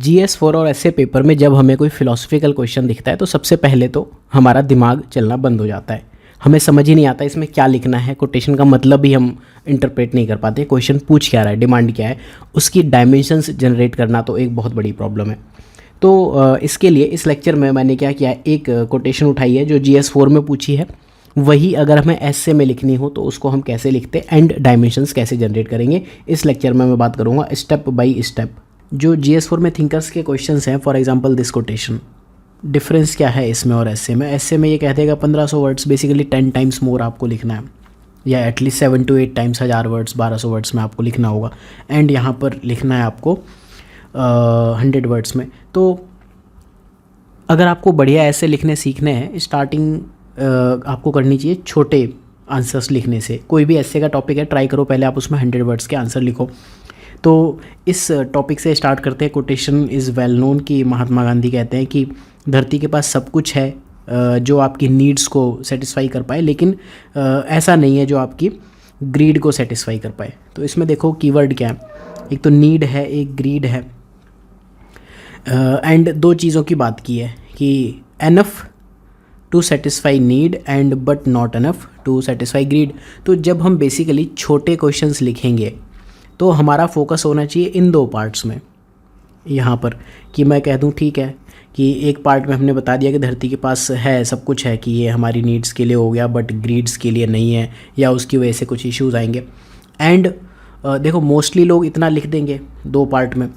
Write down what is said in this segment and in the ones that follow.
GS4 और ऐसे paper में जब हमें कोई फिलोसफिकल क्वेश्चन दिखता है तो सबसे पहले तो हमारा दिमाग चलना बंद हो जाता है। हमें समझ ही नहीं आता इसमें क्या लिखना है, कोटेशन का मतलब भी हम इंटरप्रेट नहीं कर पाते, क्वेश्चन पूछ क्या रहा है, डिमांड क्या है, उसकी डायमेंशंस जनरेट करना तो एक बहुत बड़ी प्रॉब्लम है। तो इसके लिए इस लेक्चर में मैंने क्या किया है, एक कोटेशन उठाई है जो GS4 में पूछी है, वही अगर हमें एसे में लिखनी हो तो उसको हम कैसे लिखते हैं एंड डायमेंशंस कैसे जनरेट करेंगे, इस लेक्चर में मैं बात करूँगा स्टेप बाय स्टेप। जो GS4 में थिंकर्स के क्वेश्चंस हैं, for example this quotation, difference क्या है इसमें और एसे में। एसे में ये कह देगा 1500 वर्ड्स, बेसिकली 10 टाइम्स मोर आपको लिखना है, या at least 7 to 8 times 1000 words 1200 words में आपको लिखना होगा, एंड यहाँ पर लिखना है आपको 100 वर्ड्स में। तो अगर आपको बढ़िया ऐसे लिखने सीखने हैं, स्टार्टिंग आपको करनी चाहिए छोटे आंसर्स लिखने से। कोई भी ऐसे का टॉपिक है, ट्राई करो पहले आप उसमें 100 वर्ड्स के आंसर लिखो। तो इस टॉपिक से स्टार्ट करते हैं। कोटेशन इज़ वेल नोन कि महात्मा गांधी कहते हैं कि धरती के पास सब कुछ है जो आपकी नीड्स को सेटिस्फाई कर पाए, लेकिन ऐसा नहीं है जो आपकी ग्रीड को सेटिस्फाई कर पाए। तो इसमें देखो कीवर्ड क्या है, एक तो नीड है, एक ग्रीड है, एंड दो चीज़ों की बात की है कि enough to satisfy need and but not enough to satisfy greed. तो जब हम बेसिकली छोटे क्वेश्चंस लिखेंगे तो हमारा फोकस होना चाहिए इन दो पार्ट्स में। यहाँ पर कि मैं कह दूँ ठीक है कि एक पार्ट में हमने बता दिया कि धरती के पास है, सब कुछ है, कि ये हमारी नीड्स के लिए हो गया बट ग्रीड्स के लिए नहीं है, या उसकी वजह से कुछ इश्यूज़ आएंगे। एंड देखो मोस्टली लोग इतना लिख देंगे दो पार्ट में।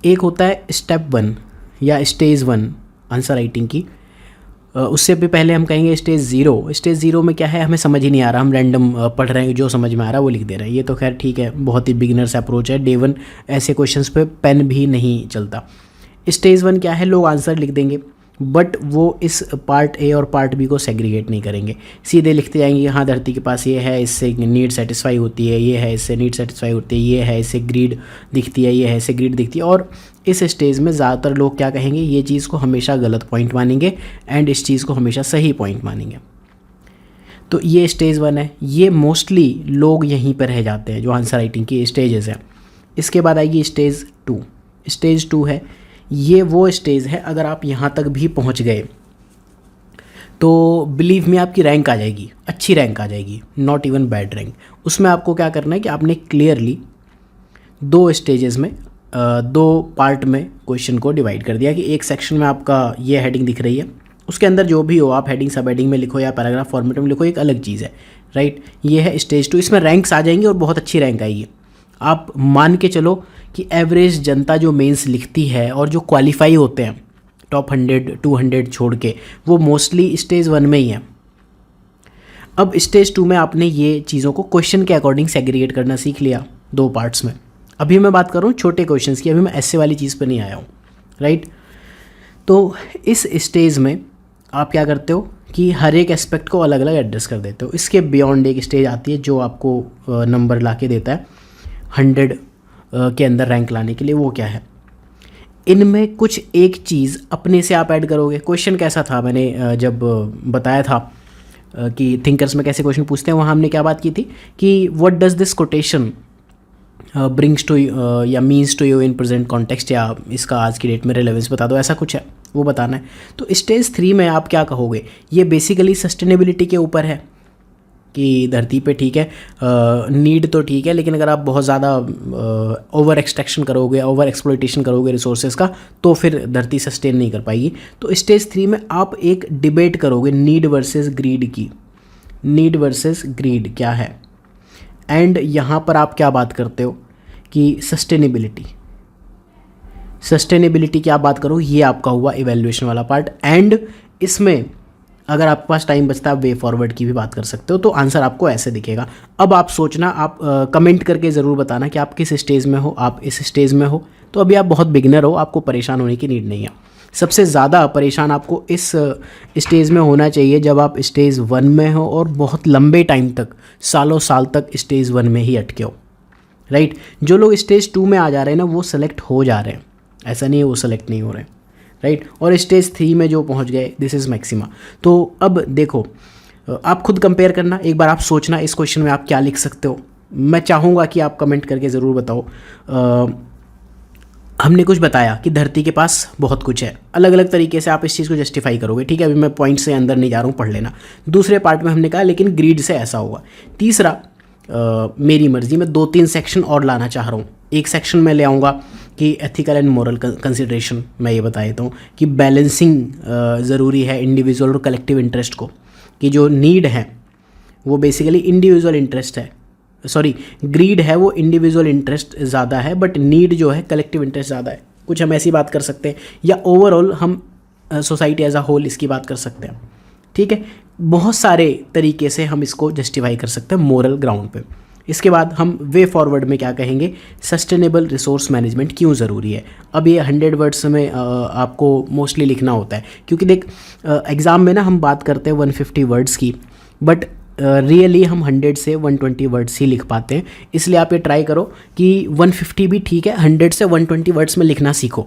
एक होता है स्टेप 1 या स्टेज 1 आंसर राइटिंग की, उससे भी पहले हम कहेंगे स्टेज 0। स्टेज 0 में क्या है, हमें समझ ही नहीं आ रहा, हम रैंडम पढ़ रहे हैं, जो समझ में आ रहा है वो लिख दे रहे हैं। ये तो खैर ठीक है, बहुत ही बिगिनर्स अप्रोच है। डे 1 ऐसे क्वेश्चंस पे पेन भी नहीं चलता। स्टेज 1 क्या है, लोग आंसर लिख देंगे बट वो इस पार्ट ए और पार्ट बी को सेग्रीगेट नहीं करेंगे, सीधे लिखते जाएंगे हाँ धरती के पास ये है, इससे नीड सेटिस्फाई होती है, ये है इससे नीड सेटिस्फाई होती है, ये है इससे ग्रीड दिखती है, ये है इससे ग्रीड दिखती है। और इस स्टेज में ज़्यादातर लोग क्या कहेंगे, ये चीज़ को हमेशा गलत पॉइंट मानेंगे एंड इस चीज़ को हमेशा सही पॉइंट मानेंगे। तो ये स्टेज 1 है, ये मोस्टली लोग यहीं पर रह जाते हैं जो आंसर राइटिंग की स्टेजेस हैं। इसके बाद आएगी स्टेज 2। स्टेज 2 है, ये वो स्टेज है अगर आप यहाँ तक भी पहुँच गए तो बिलीव में आपकी रैंक आ जाएगी, अच्छी रैंक आ जाएगी, नॉट इवन बैड रैंक। उसमें आपको क्या करना है कि आपने क्लियरली दो स्टेजेस में दो पार्ट में क्वेश्चन को डिवाइड कर दिया कि एक सेक्शन में आपका ये हेडिंग दिख रही है, उसके अंदर जो भी हो आप हेडिंग सब हेडिंग में लिखो या पैराग्राफ फॉर्मेट में लिखो, एक अलग चीज़ है, राइट। ये है स्टेज 2, इसमें रैंक्स आ जाएंगी और बहुत अच्छी रैंक आएगी। आप मान के चलो कि एवरेज जनता जो मेंस लिखती है और जो क्वालिफाई होते हैं टॉप 100 200 छोड़ के, वो मोस्टली स्टेज 1 में ही है। अब स्टेज 2 में आपने ये चीज़ों को क्वेश्चन के अकॉर्डिंग सेग्रीगेट करना सीख लिया दो पार्ट्स में। अभी मैं बात कर रहा हूँ छोटे क्वेश्चंस की, अभी मैं ऐसे वाली चीज़ पर नहीं आया हूँ, राइट। तो इस स्टेज में आप क्या करते हो कि हर एक एस्पेक्ट को अलग अलग एड्रेस कर देते हो। इसके बियॉन्ड एक स्टेज आती है जो आपको नंबर ला के देता है 100 के अंदर रैंक लाने के लिए। वो क्या है, इनमें कुछ एक चीज़ अपने से आप ऐड करोगे। क्वेश्चन कैसा था, मैंने जब बताया था कि थिंकर्स में कैसे क्वेश्चन पूछते हैं, वहाँ हमने क्या बात की थी कि what does this quotation brings to या means to you in present context, या इसका आज की डेट में रिलेवेंस बता दो, ऐसा कुछ है, वो बताना है। तो स्टेज 3 में आप क्या कहोगे, ये बेसिकली सस्टेनेबिलिटी के ऊपर है कि धरती पे ठीक है नीड तो ठीक है, लेकिन अगर आप बहुत ज़्यादा ओवर एक्सट्रैक्शन करोगे, ओवर एक्सप्लॉइटेशन करोगे रिसोर्सेज का, तो फिर धरती सस्टेन नहीं कर पाएगी। तो स्टेज 3 में आप एक डिबेट करोगे नीड वर्सेस ग्रीड की, नीड वर्सेस ग्रीड क्या है। एंड यहाँ पर आप क्या बात करते हो कि सस्टेनेबिलिटी की आप बात करो, ये आपका हुआ इवैल्यूएशन वाला पार्ट। एंड इसमें अगर आपके पास टाइम बचता है आप वे फॉरवर्ड की भी बात कर सकते हो। तो आंसर आपको ऐसे दिखेगा। अब आप सोचना, आप कमेंट करके ज़रूर बताना कि आप किस स्टेज में हो। आप इस स्टेज में हो तो अभी आप बहुत बिगिनर हो, आपको परेशान होने की नीड नहीं है। सबसे ज़्यादा परेशान आपको इस स्टेज में होना चाहिए जब आप स्टेज 1 में हो और बहुत लंबे टाइम तक, सालों साल तक स्टेज 1 में ही अटके हो, राइट। जो लोग स्टेज 2 में आ जा रहे हैं ना, वो सेलेक्ट हो जा रहे हैं, ऐसा नहीं है वो सेलेक्ट नहीं हो रहे हैं, राइट। और स्टेज 3 में जो पहुंच गए, दिस इज़ मैक्सिमा। तो अब देखो, आप खुद कंपेयर करना, एक बार आप सोचना इस क्वेश्चन में आप क्या लिख सकते हो। मैं चाहूँगा कि आप कमेंट करके ज़रूर बताओ हमने कुछ बताया कि धरती के पास बहुत कुछ है, अलग अलग तरीके से आप इस चीज़ को जस्टिफाई करोगे, ठीक है, अभी मैं पॉइंट से अंदर नहीं जा रहा हूँ, पढ़ लेना। दूसरे पार्ट में हमने कहा लेकिन ग्रीड से ऐसा होगा। तीसरा, मेरी मर्जी, मैं 2-3 सेक्शन और लाना चाह रहा हूँ। एक सेक्शन में ले आऊँगा कि एथिकल एंड मोरल कंसिडरेशन, मैं ये बता देता हूँ कि बैलेंसिंग ज़रूरी है इंडिविजुअल और कलेक्टिव इंटरेस्ट को, कि जो नीड है वो बेसिकली इंडिविजुअल इंटरेस्ट है, सॉरी ग्रीड है वो इंडिविजुअल इंटरेस्ट ज़्यादा है, बट नीड जो है कलेक्टिव इंटरेस्ट ज़्यादा है। कुछ हम ऐसी बात कर सकते हैं, या ओवरऑल हम सोसाइटी एज अ होल इसकी बात कर सकते हैं, ठीक है। बहुत सारे तरीके से हम इसको जस्टिफाई कर सकते हैं मोरल ग्राउंड पे। इसके बाद हम वे फॉरवर्ड में क्या कहेंगे, सस्टेनेबल रिसोर्स मैनेजमेंट क्यों ज़रूरी है। अब ये 100 वर्ड्स में आपको मोस्टली लिखना होता है, क्योंकि देख एग्ज़ाम में ना हम बात करते हैं 150 वर्ड्स की, बट रियली हम 100 से 120 वर्ड्स ही लिख पाते हैं। इसलिए आप ये ट्राई करो कि 150 भी ठीक है, 100 से 120 वर्ड्स में लिखना सीखो,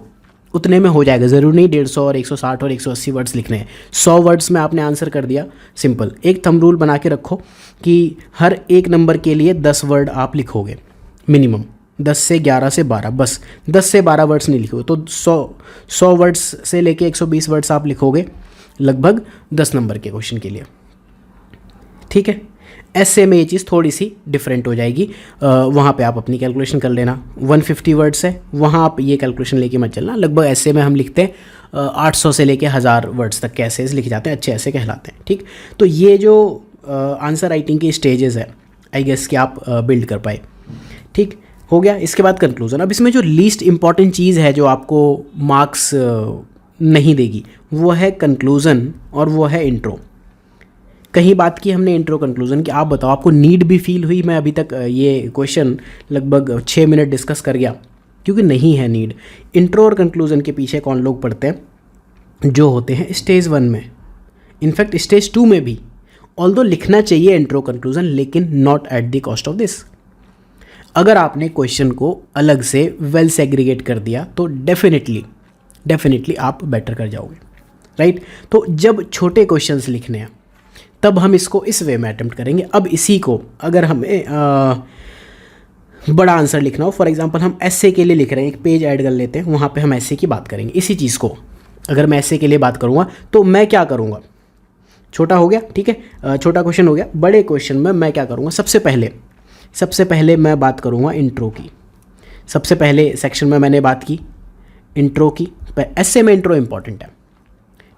उतने में हो जाएगा। ज़रूरी नहीं 150 और 160 और 180 वर्ड्स लिखने हैं। 100 वर्ड्स में आपने आंसर कर दिया, सिंपल। एक थंब रूल बना के रखो कि हर एक नंबर के लिए 10 वर्ड आप लिखोगे मिनिमम, 10 से 11 से 12, बस 10 से 12 वर्ड्स नहीं लिखोगे तो 100 वर्ड्स से लेके 120 वर्ड्स आप लिखोगे लगभग 10 नंबर के क्वेश्चन के लिए, ठीक है। ऐसे में ये चीज़ थोड़ी सी डिफरेंट हो जाएगी, वहाँ पे आप अपनी कैलकुलेशन कर लेना। 150 वर्ड्स है, वहाँ आप ये कैलकुलेशन लेके मत चलना। लगभग ऐसे में हम लिखते हैं 800 से लेके 1000 वर्ड्स तक के ऐसे लिखे जाते हैं, अच्छे ऐसे कहलाते हैं, ठीक। तो ये जो आंसर राइटिंग की स्टेजेस है, आई गेस कि आप बिल्ड कर पाए, ठीक हो गया। इसके बाद कंक्लूजन। अब इसमें जो लीस्ट इंपॉर्टेंट चीज़ है जो आपको मार्क्स नहीं देगी, वो है कंक्लूजन और वो है इंट्रो। कहीं बात की हमने इंट्रो कंक्लूजन की, आप बताओ आपको नीड भी फील हुई। मैं अभी तक ये क्वेश्चन लगभग 6 मिनट डिस्कस कर गया, क्योंकि नहीं है नीड। इंट्रो और कंक्लूजन के पीछे कौन लोग पढ़ते हैं, जो होते हैं स्टेज 1 में, इनफैक्ट स्टेज 2 में भी। ऑल्दो लिखना चाहिए इंट्रो कंक्लूजन, लेकिन not at the cost of this. अगर आपने क्वेश्चन को अलग से वेल सेग्रीगेट कर दिया तो डेफिनेटली आप बेटर कर जाओगे, राइट। तो जब छोटे क्वेश्चंस लिखने हैं तब हम इसको इस वे में अटेम्प्ट करेंगे। अब इसी को अगर हमें बड़ा आंसर लिखना हो, फॉर एग्जांपल हम एस्से के लिए लिख रहे हैं, एक पेज ऐड कर लेते हैं, वहाँ पे हम एस्से की बात करेंगे। इसी चीज़ को अगर मैं एस्से के लिए बात करूँगा तो मैं क्या करूँगा, छोटा हो गया, ठीक है, छोटा क्वेश्चन हो गया। बड़े क्वेश्चन में मैं क्या करूँगा, सबसे पहले मैं बात करूँगा इंट्रो की। सबसे पहले सेक्शन में मैंने बात की इंट्रो की, एस्से में इंट्रो इंपॉर्टेंट है,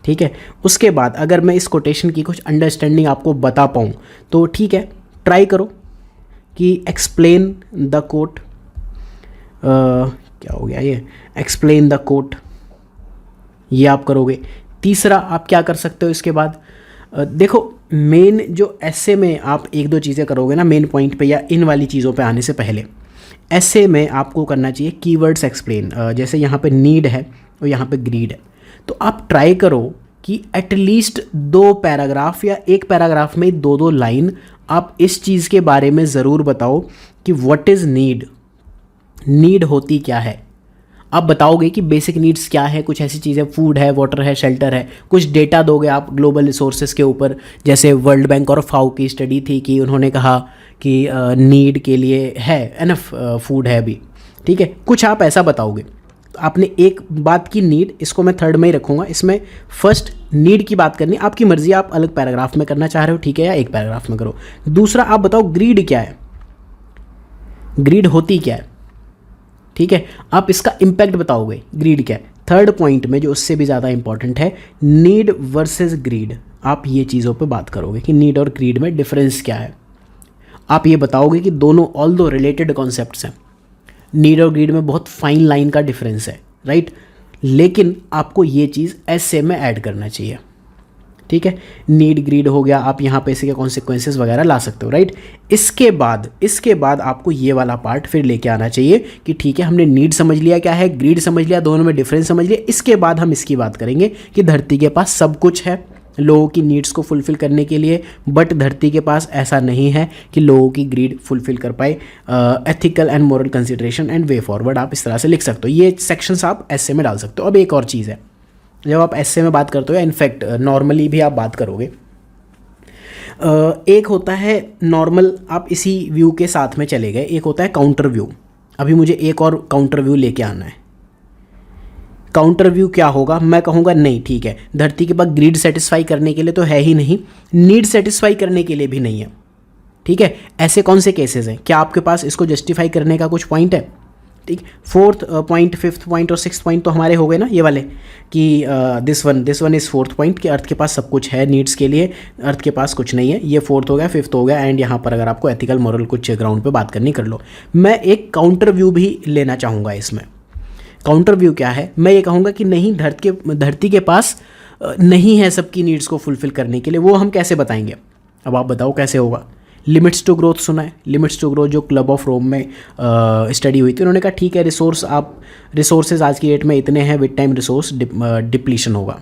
ठीक है। उसके बाद अगर मैं इस कोटेशन की कुछ अंडरस्टैंडिंग आपको बता पाऊँ तो ठीक है, ट्राई करो कि एक्सप्लेन द कोट, क्या हो गया ये, एक्सप्लेन द कोट, ये आप करोगे। तीसरा आप क्या कर सकते हो इसके बाद, देखो मेन जो एस्से में आप 1-2 चीज़ें करोगे ना मेन पॉइंट पे या इन वाली चीज़ों पे आने से पहले, एस्से में आपको करना चाहिए कीवर्ड्स एक्सप्लेन। जैसे यहाँ पे नीड है और यहाँ पे ग्रीड है, तो आप ट्राई करो कि एटलीस्ट 2 पैराग्राफ या 1 पैराग्राफ में 2-2 लाइन आप इस चीज़ के बारे में ज़रूर बताओ कि व्हाट इज़ नीड होती क्या है। आप बताओगे कि बेसिक नीड्स क्या है, कुछ ऐसी चीज़ें, फूड है, वाटर है, शेल्टर है, कुछ डेटा दोगे आप ग्लोबल रिसोर्सेज के ऊपर। जैसे वर्ल्ड बैंक और फाओ की स्टडी थी कि उन्होंने कहा कि नीड के लिए है एनफ फूड है अभी, ठीक है, कुछ आप ऐसा बताओगे। आपने एक बात की नीड, इसको मैं थर्ड में ही रखूँगा, इसमें फर्स्ट नीड की बात करनी, आपकी मर्जी, आप अलग पैराग्राफ में करना चाह रहे हो, ठीक है, या एक पैराग्राफ में करो। दूसरा आप बताओ ग्रीड क्या है, ग्रीड होती क्या है, ठीक है, आप इसका इम्पैक्ट बताओगे, ग्रीड क्या है। थर्ड पॉइंट में जो उससे भी ज़्यादा इंपॉर्टेंट है, नीड वर्सेस ग्रीड, आप ये चीज़ों पे बात करोगे कि नीड और ग्रीड में डिफरेंस क्या है। आप ये बताओगे कि दोनों ऑल्दो रिलेटेड कॉन्सेप्ट्स हैं, नीड और ग्रीड में बहुत फाइन लाइन का डिफरेंस है, राइट, लेकिन आपको ये चीज़ एस्से में ऐड करना चाहिए, ठीक है। नीड ग्रीड हो गया, आप यहाँ पे इसके कॉन्सिक्वेंसेस वगैरह ला सकते हो, राइट। इसके बाद आपको ये वाला पार्ट फिर लेके आना चाहिए कि ठीक है, हमने नीड समझ लिया क्या है, ग्रीड समझ लिया, दोनों में डिफरेंस समझ लिया। इसके बाद हम इसकी बात करेंगे कि धरती के पास सब कुछ है लोगों की नीड्स को फुलफ़िल करने के लिए, बट धरती के पास ऐसा नहीं है कि लोगों की ग्रीड फुलफ़िल कर पाए। Ethical and moral consideration and way forward आप इस तरह से लिख सकते हो, ये सेक्शंस आप एस्से में डाल सकते हो। अब एक और चीज़ है, जब आप एस्से में बात करते हो या इनफैक्ट नॉर्मली भी आप बात करोगे, एक होता है नॉर्मल, आप इसी व्यू के साथ में चले गए, एक होता है काउंटर व्यू। अभी मुझे एक और काउंटर व्यू लेके आना है, काउंटर व्यू क्या होगा, मैं कहूँगा नहीं ठीक है, धरती के पास ग्रिड सेटिस्फाई करने के लिए तो है ही नहीं, नीड सेटिस्फाई करने के लिए भी नहीं है। ठीक है, ऐसे कौन से केसेस हैं, क्या आपके पास इसको जस्टिफाई करने का कुछ पॉइंट है? ठीक, फोर्थ पॉइंट, फिफ्थ पॉइंट और सिक्स पॉइंट तो हमारे हो गए ना ये वाले कि this one is fourth point कि अर्थ के पास सब कुछ है नीड्स के लिए, अर्थ के पास कुछ नहीं है, ये फोर्थ हो गया, फिफ्थ हो गया, एंड यहाँ पर अगर आपको एथिकल मॉरल कुछ ग्राउंड पे बात करनी कर लो। मैं एक काउंटर व्यू भी लेना चाहूँगा इसमें। काउंटर व्यू क्या है, मैं ये कहूँगा कि नहीं, धरती के पास नहीं है सबकी नीड्स को फुलफिल करने के लिए। वो हम कैसे बताएंगे, अब आप बताओ कैसे होगा? लिमिट्स टू ग्रोथ सुना है? लिमिट्स टू ग्रोथ जो क्लब ऑफ रोम में स्टडी हुई थी, उन्होंने कहा ठीक है, रिसोर्सेज आज की डेट में इतने हैं, विद टाइम रिसोर्स डिप्लीशन होगा।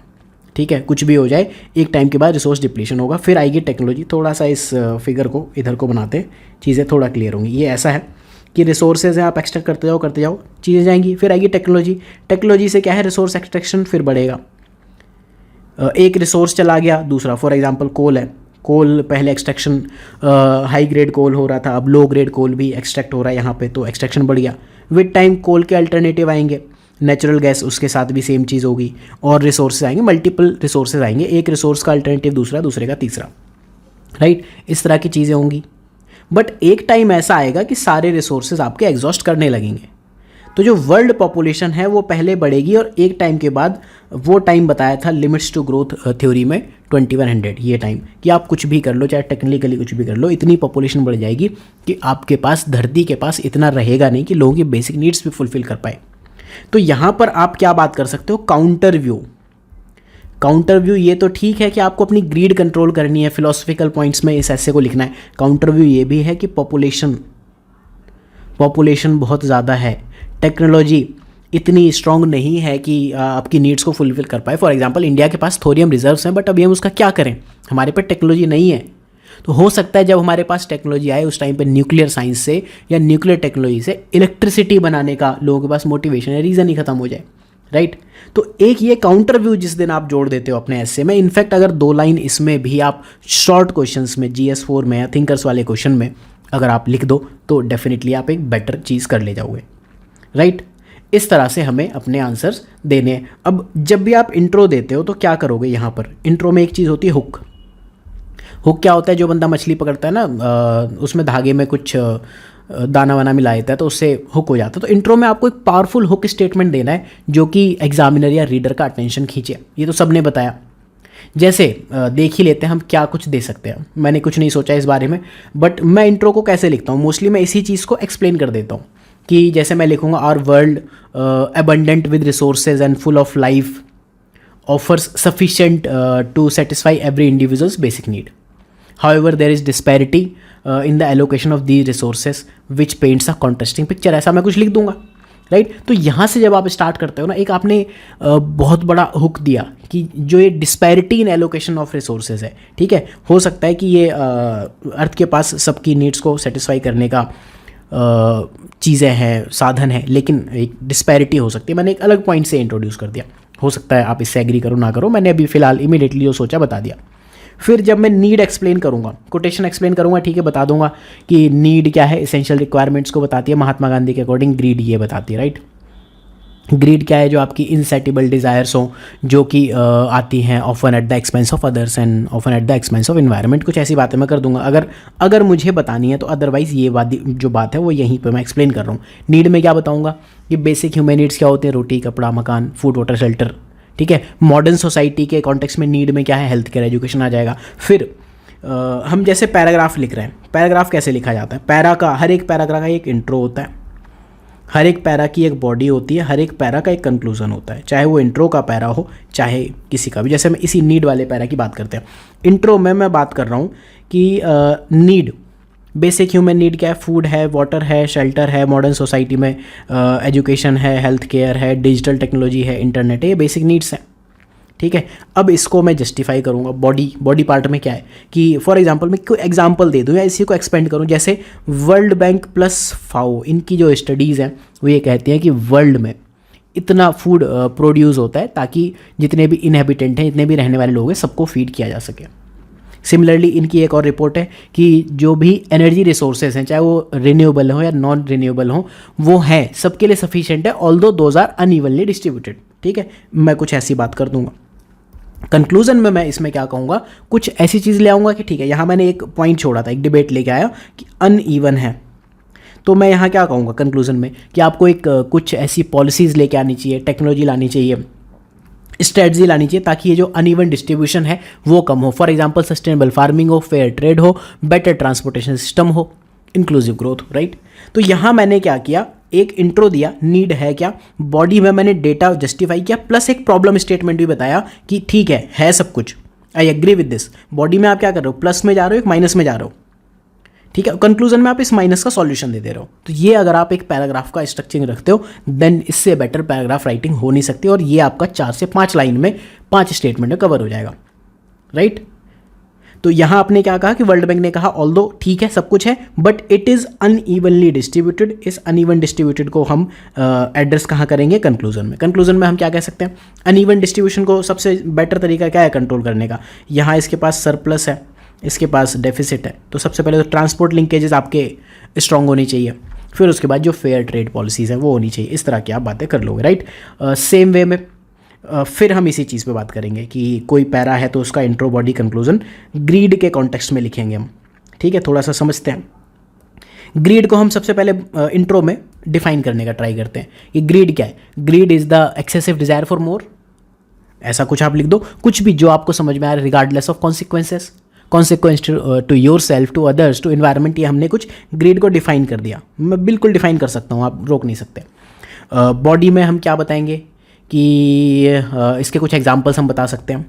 ठीक है, कुछ भी हो जाए एक टाइम के बाद रिसोर्स डिप्लीशन होगा, फिर आएगी टेक्नोलॉजी। थोड़ा सा इस फिगर को इधर को बनाते हैं, चीज़ें थोड़ा क्लियर होंगी। ये ऐसा है कि रिसोर्सेज हैं, आप एक्सट्रैक्ट करते जाओ चीज़ें जाएंगी, फिर आएगी टेक्नोलॉजी। टेक्नोलॉजी से क्या है, रिसोर्स एक्सट्रैक्शन फिर बढ़ेगा। एक रिसोर्स चला गया, दूसरा फॉर एग्जांपल कोल है, कोल पहले एक्सट्रैक्शन हाई ग्रेड कोल हो रहा था, अब लो ग्रेड कोल भी एक्सट्रैक्ट हो रहा है यहाँ पे, तो एक्सट्रैक्शन बढ़ गया। विद टाइम कोल के अल्टरनेटिव आएंगे, नेचुरल गैस, उसके साथ भी सेम चीज़ होगी, और रिसोर्सेज आएंगे, मल्टीपल रिसोर्सेज आएंगे, एक रिसोर्स का अल्टरनेटिव दूसरा, दूसरे का तीसरा, राइट, इस तरह की चीज़ें होंगी। बट एक टाइम ऐसा आएगा कि सारे रिसोर्सेज आपके एग्जॉस्ट करने लगेंगे, तो जो वर्ल्ड पॉपुलेशन है वो पहले बढ़ेगी, और एक टाइम के बाद वो टाइम बताया था लिमिट्स टू ग्रोथ थ्योरी में 2100, ये टाइम कि आप कुछ भी कर लो, चाहे टेक्निकली कुछ भी कर लो, इतनी पॉपुलेशन बढ़ जाएगी कि आपके पास, धरती के पास इतना रहेगा नहीं कि लोगों की बेसिक नीड्स भी फुलफिल कर पाए। तो यहाँ पर आप क्या बात कर सकते हो, काउंटर व्यू। काउंटर व्यू ये तो ठीक है कि आपको अपनी ग्रीड कंट्रोल करनी है, फिलोसफिकल पॉइंट्स में इस ऐसे को लिखना है। काउंटर व्यू ये भी है कि पॉपुलेशन बहुत ज़्यादा है, टेक्नोलॉजी इतनी स्ट्रांग नहीं है कि आपकी नीड्स को फुलफिल कर पाए। फॉर एग्जांपल इंडिया के पास थोरियम रिजर्व्स हैं, बट अभी हम उसका क्या करें, हमारे पास टेक्नोलॉजी नहीं है। तो हो सकता है जब हमारे पास टेक्नोलॉजी आए उस टाइम पे न्यूक्लियर साइंस से या न्यूक्लियर टेक्नोलॉजी से इलेक्ट्रिसिटी बनाने का लोगों के पास मोटिवेशन है, रीज़न ही खत्म हो जाए, राइट। तो एक ये काउंटर व्यू जिस दिन आप जोड़ देते हो अपने ऐसे में, इनफैक्ट अगर 2 लाइन इसमें भी आप शॉर्ट क्वेश्चंस में, GS4 में या थिंकर्स वाले क्वेश्चन में अगर आप लिख दो तो डेफिनेटली आप एक बेटर चीज़ कर ले जाओगे, राइट। इस तरह से हमें अपने आंसर्स देने हैं। अब जब भी आप इंट्रो देते हो तो क्या करोगे, यहाँ पर इंट्रो में एक चीज़ होती है हुक। हुक क्या होता है, जो बंदा मछली पकड़ता है ना, उसमें धागे में कुछ दाना वाना मिला देता है तो उससे हुक हो जाता है। तो इंट्रो में आपको एक पावरफुल हुक स्टेटमेंट देना है जो कि एग्जामिनर या रीडर का अटेंशन खींचे। ये तो सबने बताया, जैसे देख ही लेते हैं हम क्या कुछ दे सकते हैं। मैंने कुछ नहीं सोचा इस बारे में, बट मैं इंट्रो को कैसे लिखता हूँ, मोस्टली मैं इसी चीज़ को एक्सप्लेन कर देता हूँ कि जैसे मैं लिखूँगा, our world abundant with resources and full of life offers sufficient to satisfy every individual's basic need. However, there is disparity in the allocation of these resources which paints a contrasting picture. ऐसा मैं कुछ लिख दूंगा, right. तो यहाँ से जब आप स्टार्ट करते हो ना, एक आपने बहुत बड़ा हुक दिया कि जो ये disparity in allocation of resources है, ठीक है, हो सकता है कि ये अर्थ के पास सबकी नीड्स को सेटिस्फाई करने का चीज़ें हैं, साधन है, लेकिन एक डिस्पैरिटी हो सकती है। मैंने एक अलग पॉइंट से इंट्रोड्यूस कर दिया, हो सकता है आप इससे एग्री करो ना करो, मैंने अभी फिलहाल इमीडिएटली जो सोचा बता दिया। फिर जब मैं नीड एक्सप्लेन करूँगा, कोटेशन एक्सप्लेन करूँगा, ठीक है, बता दूंगा कि नीड क्या है, एसेंशियल रिक्वायरमेंट्स को बताती है महात्मा गांधी के अकॉर्डिंग, ग्रीड ये बताती है, राइट। ग्रीड क्या है, जो आपकी इनसेटिबल डिज़ायर्स हों, जो कि आती हैं often at the expense of others and often at the expense of environment. कुछ ऐसी बातें मैं कर दूंगा अगर मुझे बतानी है, तो अदरवाइज़ ये जो बात है वो यहीं पे मैं एक्सप्लेन कर रहा हूँ। नीड में क्या बताऊँगा कि बेसिक ह्यूमन नीड्स क्या होते हैं, रोटी, कपड़ा, मकान, फूड, वाटर, शेल्टर, ठीक है। मॉडर्न सोसाइटी के कॉन्टेक्स्ट में नीड में क्या है, हेल्थ केयर, एजुकेशन आ जाएगा। फिर हम जैसे पैराग्राफ लिख रहे हैं, पैराग्राफ कैसे लिखा जाता है, हर एक पैराग्राफ का एक इंट्रो होता है, हर एक पैरा की एक बॉडी होती है, हर एक पैरा का एक कंक्लूजन होता है, चाहे वो इंट्रो का पैरा हो चाहे किसी का भी। जैसे मैं इसी नीड वाले पैरा की बात करते हैं, इंट्रो में मैं बात कर रहा हूँ कि नीड, बेसिक ह्यूमन नीड क्या है, फूड है, वाटर है, शेल्टर है, मॉडर्न सोसाइटी में एजुकेशन है, हेल्थ केयर है, डिजिटल टेक्नोलॉजी है, इंटरनेट है, ये बेसिक नीड्स हैं, ठीक है। अब इसको मैं जस्टिफाई करूँगा बॉडी पार्ट में क्या है कि फॉर एग्जांपल मैं कोई एग्जांपल दे दूँ या इसी को एक्सपेंड करूँ। जैसे वर्ल्ड बैंक प्लस फाओ, इनकी जो स्टडीज़ हैं वो ये कहती हैं कि वर्ल्ड में इतना फूड प्रोड्यूस होता है ताकि जितने भी इनहेबिटेंट हैं, जितने भी रहने वाले लोग हैं, सबको फीड किया जा सके। सिमिलरली इनकी एक और रिपोर्ट है कि जो भी एनर्जी रिसोर्सेज हैं, चाहे वो रिन्यूएबल हो या नॉन रिन्यूएबल हो, वो हैं, सबके लिए सफिशिएंट है, although those are unevenly distributed. ठीक है, मैं कुछ ऐसी बात कर दूंगा। कंक्लूजन में मैं इसमें क्या कहूँगा, कुछ ऐसी चीज़ ले आऊँगा कि ठीक है, यहाँ मैंने एक पॉइंट छोड़ा था, एक डिबेट लेके आया कि अनइवन है, तो मैं यहाँ क्या कहूँगा कंक्लूजन में कि आपको एक कुछ ऐसी पॉलिसीज़ लेके आनी चाहिए, टेक्नोलॉजी लानी चाहिए, स्ट्रेटजी लानी चाहिए, ताकि ये जो अनइवन डिस्ट्रीब्यूशन है वो कम हो। फॉर एग्जांपल सस्टेनेबल फार्मिंग हो, फेयर ट्रेड हो, बेटर ट्रांसपोर्टेशन सिस्टम हो, इंक्लूसिव ग्रोथ, राइट। तो यहाँ मैंने क्या किया, एक इंट्रो दिया, नीड है क्या, बॉडी में मैंने डेटा जस्टिफाई किया, प्लस एक प्रॉब्लम स्टेटमेंट भी बताया कि ठीक है सब कुछ, I agree with this. Body में आप क्या कर रहे हो, प्लस में जा रहे हो, एक माइनस में जा रहे हो, ठीक है। कंक्लूजन में आप इस माइनस का सॉल्यूशन दे दे रहे हो। तो ये अगर आप एक पैराग्राफ का स्ट्रक्चरिंग रखते हो, देन इससे बेटर पैराग्राफ राइटिंग हो नहीं सकती, और ये आपका 4 से 5 लाइन में 5 स्टेटमेंट में कवर हो जाएगा, राइट। तो यहाँ आपने क्या कहा कि वर्ल्ड बैंक ने कहा ऑल्दो ठीक है सब कुछ है, but it is unevenly distributed. इस अनइवन डिस्ट्रीब्यूटेड को हम एड्रेस कहाँ करेंगे, कंक्लूजन में। कंक्लूजन में हम क्या कह सकते हैं, अनइवन डिस्ट्रीब्यूशन को सबसे बेटर तरीका क्या है कंट्रोल करने का। यहाँ इसके पास सरप्लस है, इसके पास डेफिसिट है, तो सबसे पहले तो ट्रांसपोर्ट लिंकेजेस आपके स्ट्रांग होनी चाहिए, फिर उसके बाद जो फेयर ट्रेड पॉलिसीज़ है वो होनी चाहिए। इस तरह की आप बातें कर लोगे, राइट। सेम वे में फिर हम इसी चीज़ पे बात करेंगे कि कोई पैरा है तो उसका इंट्रो, बॉडी, कंक्लूजन ग्रीड के कॉन्टेक्स्ट में लिखेंगे हम, ठीक है। थोड़ा सा समझते हैं ग्रीड को। हम सबसे पहले इंट्रो में डिफाइन करने का ट्राई करते हैं कि ग्रीड क्या है। Greed is the excessive desire for more, ऐसा कुछ आप लिख दो, कुछ भी जो आपको समझ में आ रहा है, regardless of consequences, consequence to yourself, to others, to environment. ये हमने कुछ ग्रीड को डिफाइन कर दिया, मैं बिल्कुल डिफाइन कर सकता हूँ, आप रोक नहीं सकते। बॉडी में हम क्या बताएंगे कि इसके कुछ एग्जांपल्स हम बता सकते हैं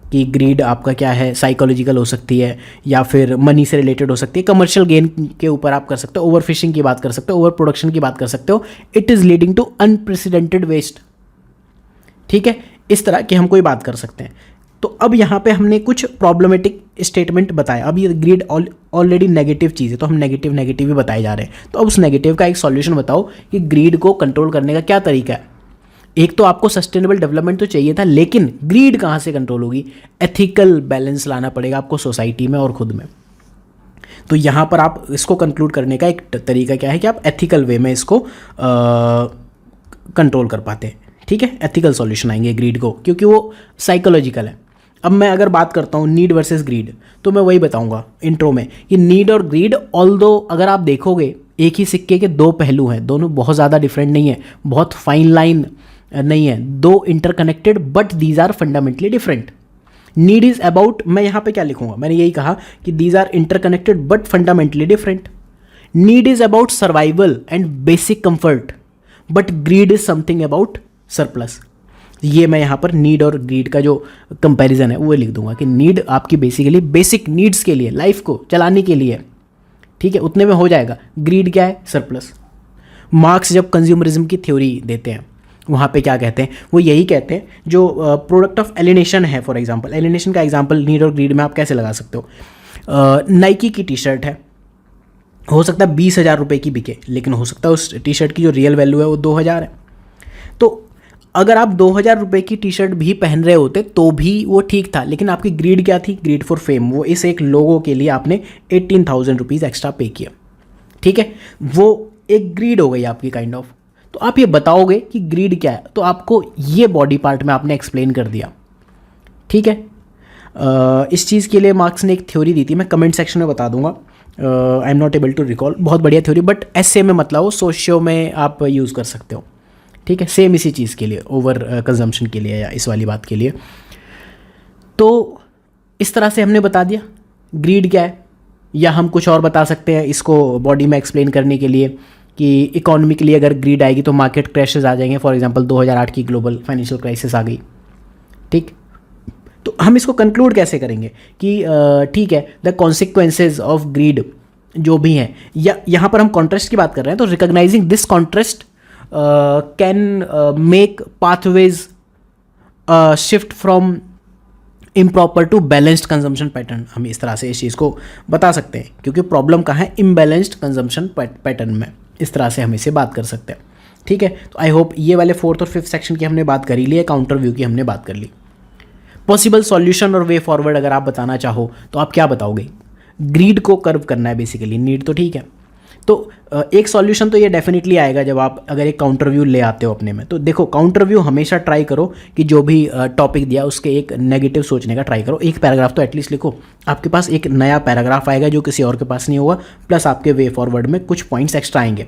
कि ग्रीड आपका क्या है, साइकोलॉजिकल हो सकती है या फिर मनी से रिलेटेड हो सकती है, कमर्शियल गेन के ऊपर आप कर सकते हो, ओवर फिशिंग की बात कर सकते हो, ओवर प्रोडक्शन की बात कर सकते हो, it is leading to unprecedented waste, ठीक है। इस तरह की हम कोई बात कर सकते हैं। तो अब यहाँ पे हमने कुछ प्रॉब्लमेटिक स्टेटमेंट बताया। अब ये ग्रीड ऑलरेडी नेगेटिव चीज़ है, तो हम नेगेटिव ही बताए जा रहे हैं। तो अब उस नेगेटिव का एक सॉल्यूशन बताओ कि ग्रीड को कंट्रोल करने का क्या तरीका है। एक तो आपको सस्टेनेबल डेवलपमेंट तो चाहिए था, लेकिन ग्रीड कहाँ से कंट्रोल होगी, एथिकल बैलेंस लाना पड़ेगा आपको सोसाइटी में और खुद में। तो यहाँ पर आप इसको कंक्लूड करने का एक तरीका क्या है कि आप एथिकल वे में इसको कंट्रोल कर पाते हैं, ठीक है। एथिकल सॉल्यूशन आएंगे ग्रीड को, क्योंकि वो साइकोलॉजिकल है। अब मैं अगर बात करता हूँ नीड वर्सेस ग्रीड, तो मैं वही बताऊंगा इंट्रो में कि नीड और ग्रीड, ऑल्दो अगर आप देखोगे एक ही सिक्के के दो पहलू हैं, दोनों बहुत ज़्यादा डिफरेंट नहीं है, बहुत फाइन लाइन नहीं है, though interconnected, but these are fundamentally different. Need is about, मैं यहाँ पे क्या लिखूंगा, मैंने यही कहा कि these are interconnected but fundamentally different. Need is about survival and basic comfort, but greed is something about surplus. ये मैं यहाँ पर नीड और ग्रीड का जो कंपैरिजन है वो लिख दूंगा कि नीड आपकी बेसिकली बेसिक नीड्स के लिए, लाइफ को चलाने के लिए, ठीक है, उतने में हो जाएगा। ग्रीड क्या है, सरप्लस। मार्क्स जब कंज्यूमरिज्म की थ्योरी देते हैं वहाँ पे क्या कहते हैं, वो यही कहते हैं जो प्रोडक्ट ऑफ एलिनेशन है, फॉर एग्जांपल एलिनेशन का एग्जांपल नीड और ग्रीड में आप कैसे लगा सकते हो। नाइकी की टी शर्ट है, हो सकता है 20,000 रुपये की बिके, लेकिन हो सकता है उस टी शर्ट की जो रियल वैल्यू है वो 2,000 है। तो अगर आप 2,000 रुपये की टी शर्ट भी पहन रहे होते तो भी वो ठीक था, लेकिन आपकी ग्रीड क्या थी, ग्रीड फॉर फेम। वो इस एक लोगो के लिए आपने 18,000 रुपीज़ एक्स्ट्रा पे किया, ठीक है, वो एक ग्रीड हो गई आपकी काइंड ऑफ। तो आप ये बताओगे कि ग्रीड क्या है, तो आपको ये बॉडी पार्ट में आपने एक्सप्लेन कर दिया, ठीक है। इस चीज़ के लिए मार्क्स ने एक थ्योरी दी थी, मैं कमेंट सेक्शन में बता दूंगा, I am not able to recall, बहुत बढ़िया थ्योरी, बट एसए में मतलब सोशियो में आप यूज़ कर सकते हो, ठीक है। सेम इसी चीज़ के लिए, ओवर कंजम्पशन के लिए या इस वाली बात के लिए। तो इस तरह से हमने बता दिया ग्रीड क्या है, या हम कुछ और बता सकते हैं इसको बॉडी में एक्सप्लेन करने के लिए कि इकोनॉमिकली अगर ग्रीड आएगी तो मार्केट क्रैशेस आ जाएंगे। फॉर एग्जांपल 2008 की ग्लोबल फाइनेंशियल क्राइसिस आ गई, ठीक। तो हम इसको कंक्लूड कैसे करेंगे कि ठीक है, द कॉन्सिक्वेंसेज ऑफ ग्रीड जो भी हैं, या यहाँ पर हम कॉन्ट्रास्ट की बात कर रहे हैं, तो recognising this contrast can make pathways shift from improper to balanced consumption pattern. हम इस तरह से इस चीज़ को बता सकते हैं, क्योंकि प्रॉब्लम कहाँ है, इम्बैलेंस्ड कंजम्पशन पैटर्न में। इस तरह से हम इसे बात कर सकते हैं, ठीक है। तो आई होप ये वाले 4th और 5th सेक्शन की हमने बात करी ली है, काउंटर व्यू की हमने बात कर ली। पॉसिबल सॉल्यूशन और वे फॉरवर्ड अगर आप बताना चाहो तो आप क्या बताओगे। ग्रीड को कर्व करना है बेसिकली, नीड तो ठीक है, तो एक सॉल्यूशन तो ये डेफिनेटली आएगा जब आप अगर एक काउंटर व्यू ले आते हो अपने में। तो देखो, काउंटर व्यू हमेशा ट्राई करो कि जो भी टॉपिक दिया उसके एक नेगेटिव सोचने का ट्राई करो। एक पैराग्राफ तो एटलीस्ट लिखो, आपके पास एक नया पैराग्राफ आएगा जो किसी और के पास नहीं होगा, प्लस आपके वे फॉरवर्ड में कुछ पॉइंट्स एक्स्ट्रा आएंगे,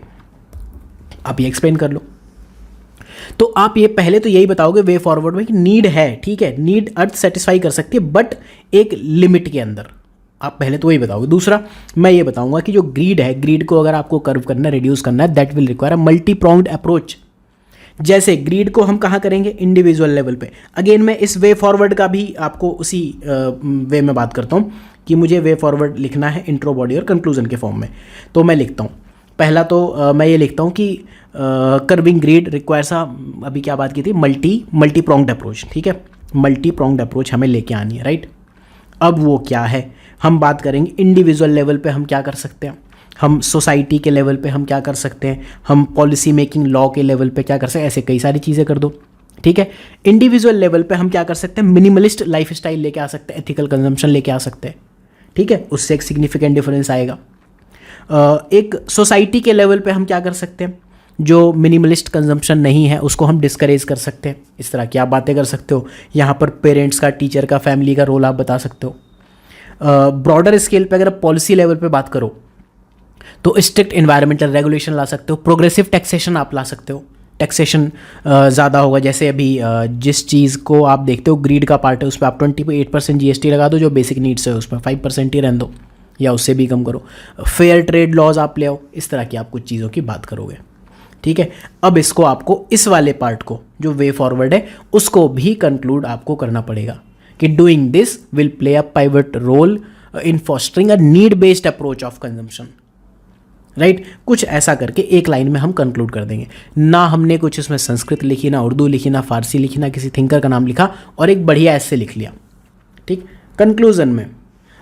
आप ये एक्सप्लेन कर लो। तो आप ये पहले तो यही बताओगे वे फॉरवर्ड में कि नीड है, ठीक है, नीड अर्थ सेटिस्फाई कर सकती है बट एक लिमिट के अंदर, आप पहले तो वही बताओगे। दूसरा मैं ये बताऊंगा कि जो ग्रीड है, ग्रीड को अगर आपको कर्व करना है, रिड्यूस करना है, that will require a multi pronged approach. जैसे ग्रीड को हम कहाँ करेंगे, इंडिविजुअल लेवल पे। अगेन मैं इस वे फॉरवर्ड का भी आपको उसी वे में बात करता हूँ कि मुझे वे फॉरवर्ड लिखना है इंट्रो, बॉडी और कंक्लूजन के फॉर्म में। तो मैं लिखता हूँ, पहला तो मैं ये लिखता हूँ कि कर्विंग ग्रीड रिक्वायर्स अभी क्या बात की थी, मल्टी प्रोंग्ड अप्रोच, ठीक है, मल्टी प्रोंग्ड अप्रोच हमें लेके आनी है, राइट। अब वो क्या है, हम बात करेंगे इंडिविजुअल लेवल पे हम क्या कर सकते हैं, हम सोसाइटी के लेवल पे हम क्या कर सकते हैं, हम पॉलिसी मेकिंग लॉ के लेवल पे क्या कर सकते हैं, ऐसे कई सारी चीज़ें कर दो, ठीक है। इंडिविजुअल लेवल पे हम क्या कर सकते हैं, मिनिमलिस्ट लाइफ स्टाइल लेके आ सकते हैं, एथिकल कंजम्पशन लेके आ सकते हैं, ठीक है, उससे एक सिग्निफिकेंट डिफरेंस आएगा। एक सोसाइटी के लेवल पे हम क्या कर सकते हैं, जो मिनिमलिस्ट कंजम्पशन नहीं है उसको हम डिस्करेज कर सकते हैं, इस तरह की आप बातें कर सकते हो। यहाँ पर पेरेंट्स का, टीचर का, फैमिली का रोल आप बता सकते हो। ब्रॉडर स्केल पे अगर आप पॉलिसी लेवल पे बात करो तो स्ट्रिक्ट एनवायरमेंटल रेगुलेशन ला सकते हो, प्रोग्रेसिव टैक्सेशन आप ला सकते हो, टैक्सेशन ज़्यादा होगा। जैसे अभी जिस चीज़ को आप देखते हो ग्रीड का पार्ट है, उस पर आप 28% GST लगा दो, जो बेसिक नीड्स है उस पर 5% ही रहने दो या उससे भी कम करो। फेयर ट्रेड लॉज आप ले आओ, इस तरह की आप कुछ चीज़ों की बात करोगे, ठीक है। अब इसको आपको इस वाले पार्ट को जो वे फॉरवर्ड है उसको भी कंक्लूड आपको करना पड़ेगा कि doing this will play a pivot role in fostering a need based approach of consumption, right. कुछ ऐसा करके एक लाइन में हम कंक्लूड कर देंगे। ना हमने कुछ इसमें संस्कृत लिखी, ना उर्दू लिखी, ना फारसी लिखी, ना किसी थिंकर का नाम लिखा, और एक बढ़िया ऐसे लिख लिया, ठीक। कंक्लूजन में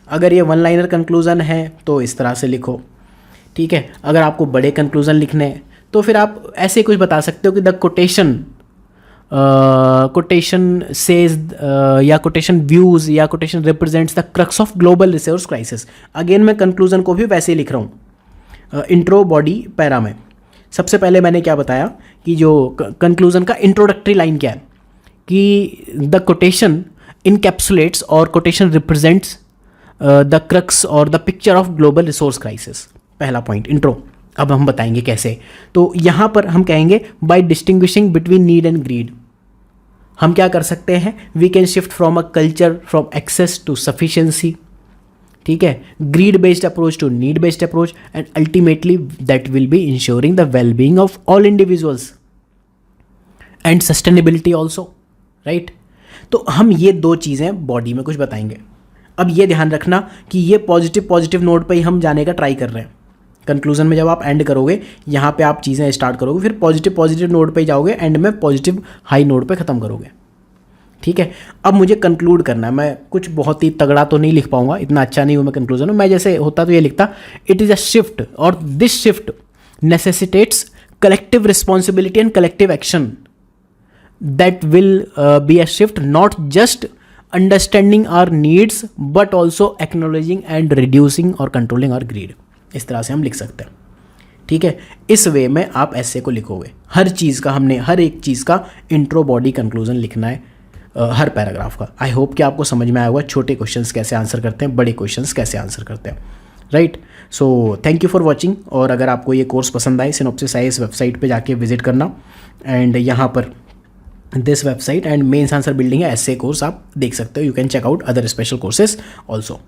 अगर ये वन लाइनर कंक्लूजन है तो इस तरह से लिखो, ठीक है। अगर आपको बड़े कंक्लूजन लिखने हैं तो फिर आप ऐसे कुछ बता सकते हो कि द कोटेशन सेज या कोटेशन व्यूज या quotation represents the crux of global resource crisis. Again मैं कंक्लूजन को भी वैसे ही लिख रहा हूँ इंट्रो, बॉडी, पैरा में। सबसे पहले मैंने क्या बताया कि जो कंक्लूजन का इंट्रोडक्टरी लाइन क्या है कि द कोटेशन इनकैप्सुलेट्स और कोटेशन रिप्रेजेंट्स द क्रक्स और the picture of global resource crisis, पहला पॉइंट इंट्रो। अब हम बताएंगे कैसे। तो यहाँ पर हम कहेंगे by distinguishing between need and greed, हम क्या कर सकते हैं, we can shift from a culture from excess to sufficiency, ठीक है, greed based approach to need based approach, and ultimately that will be ensuring the well being of all individuals and sustainability also, right. तो हम ये दो चीज़ें body में कुछ बताएंगे। अब ये ध्यान रखना कि ये पॉजिटिव नोट पे ही हम जाने का ट्राई कर रहे हैं। कंक्लूजन में जब आप एंड करोगे, यहाँ पे आप चीज़ें स्टार्ट करोगे, फिर पॉजिटिव नोट पे ही जाओगे, एंड में पॉजिटिव हाई नोट पे ख़त्म करोगे, ठीक है। अब मुझे कंक्लूड करना है, मैं कुछ बहुत ही तगड़ा तो नहीं लिख पाऊंगा, इतना अच्छा नहीं हूँ मैं कंक्लूजन में। मैं जैसे होता तो ये लिखता, इट इज़ अ शिफ्ट और this shift necessitates collective responsibility and collective action that will be a shift not just understanding our needs but also acknowledging and reducing और कंट्रोलिंग आवर ग्रीड। इस तरह से हम लिख सकते हैं, ठीक है। इस वे में आप ऐसे को लिखोगे। हर चीज़ का हमने हर एक चीज़ का इंट्रो, बॉडी, कंक्लूजन लिखना है हर पैराग्राफ का। आई होप कि आपको समझ में आया होगा छोटे क्वेश्चंस कैसे आंसर करते हैं, बड़े क्वेश्चंस कैसे आंसर करते हैं, right. So thank you for watching. और अगर आपको ये कोर्स पसंद आए, सिनॉप्सिस IAS वेबसाइट पे जाके विजिट करना, एंड यहाँ पर this website and mains answer building है, ऐसे कोर्स आप देख सकते हो। You can check out other special courses also.